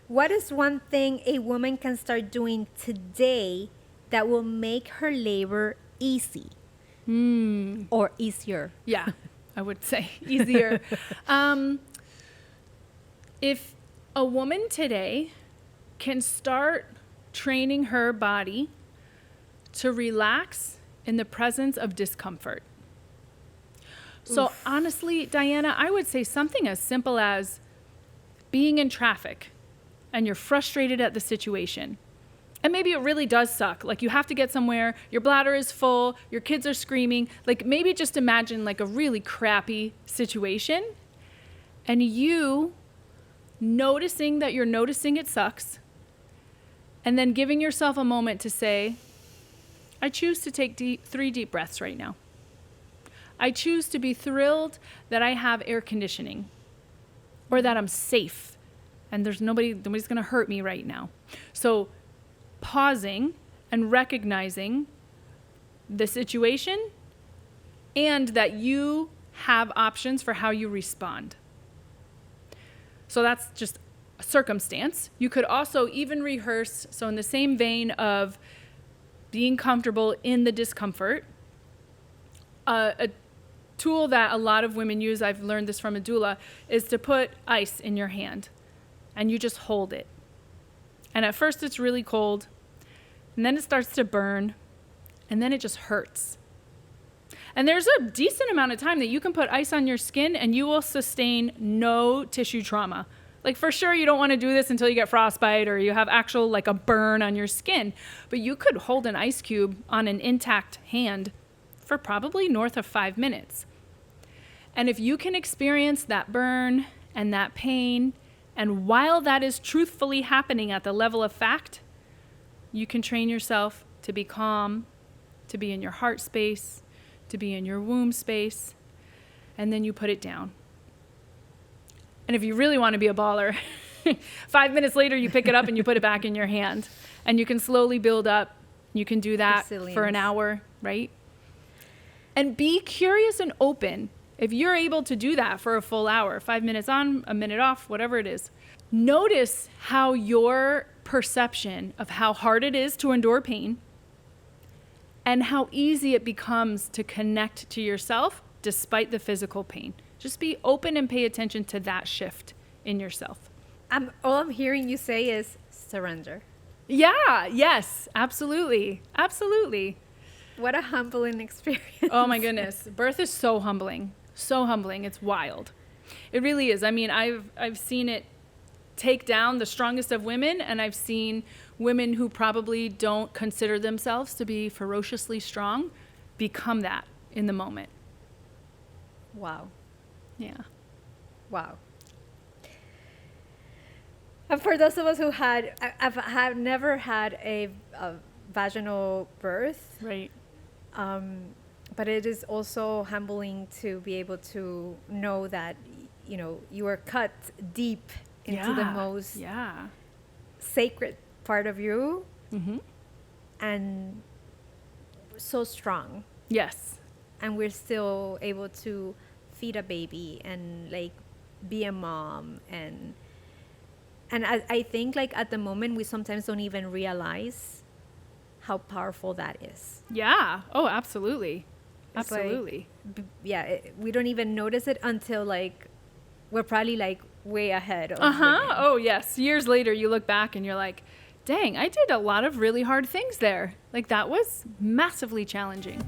What is one thing a woman can start doing today that will make her labor easy? Or easier? Yeah, I would say easier. If a woman today can start training her body to relax in the presence of discomfort. So honestly, Diana, I would say something as simple as being in traffic and you're frustrated at the situation. And maybe it really does suck. Like you have to get somewhere, your bladder is full, your kids are screaming. Like maybe just imagine like a really crappy situation and you noticing that you're noticing it sucks and then giving yourself a moment to say, I choose to take 3 deep breaths right now. I choose to be thrilled that I have air conditioning or that I'm safe and nobody's going to hurt me right now. So pausing and recognizing the situation and that you have options for how you respond. So that's just a circumstance. You could also even rehearse. So in the same vein of being comfortable in the discomfort, a tool that a lot of women use, I've learned this from a doula, is to put ice in your hand and you just hold it. And at first it's really cold and then it starts to burn and then it just hurts. And there's a decent amount of time that you can put ice on your skin and you will sustain no tissue trauma. Like for sure you don't want to do this until you get frostbite or you have actual like a burn on your skin, but you could hold an ice cube on an intact hand for probably north of 5 minutes. And if you can experience that burn and that pain, and while that is truthfully happening at the level of fact, you can train yourself to be calm, to be in your heart space, to be in your womb space, and then you put it down. And if you really want to be a baller, 5 minutes later you pick it up and you put it back in your hand. And you can slowly build up. You can do that for an hour, right? And be curious and open. If you're able to do that for a full hour, 5 minutes on, a minute off, whatever it is, notice how your perception of how hard it is to endure pain and how easy it becomes to connect to yourself despite the physical pain. Just be open and pay attention to that shift in yourself. All I'm hearing you say is surrender. Yeah, yes, absolutely. Absolutely. What a humbling experience. Oh my goodness. Birth is so humbling. So humbling. It's wild. It really is. I mean, I've seen it take down the strongest of women, and I've seen women who probably don't consider themselves to be ferociously strong become that in the moment. Wow. Yeah. Wow. And for those of us who have never had a vaginal birth, right? But it is also humbling to be able to know that, you know, you are cut deep into the most sacred part of you, and so strong. Yes. And we're still able to feed a baby and like be a mom, and I think like at the moment we sometimes don't even realize how powerful that is. Yeah. Oh, absolutely. It's absolutely. Like, we don't even notice it until like we're probably like way ahead of Oh yes, years later you look back and you're like, dang, I did a lot of really hard things there. Like that was massively challenging.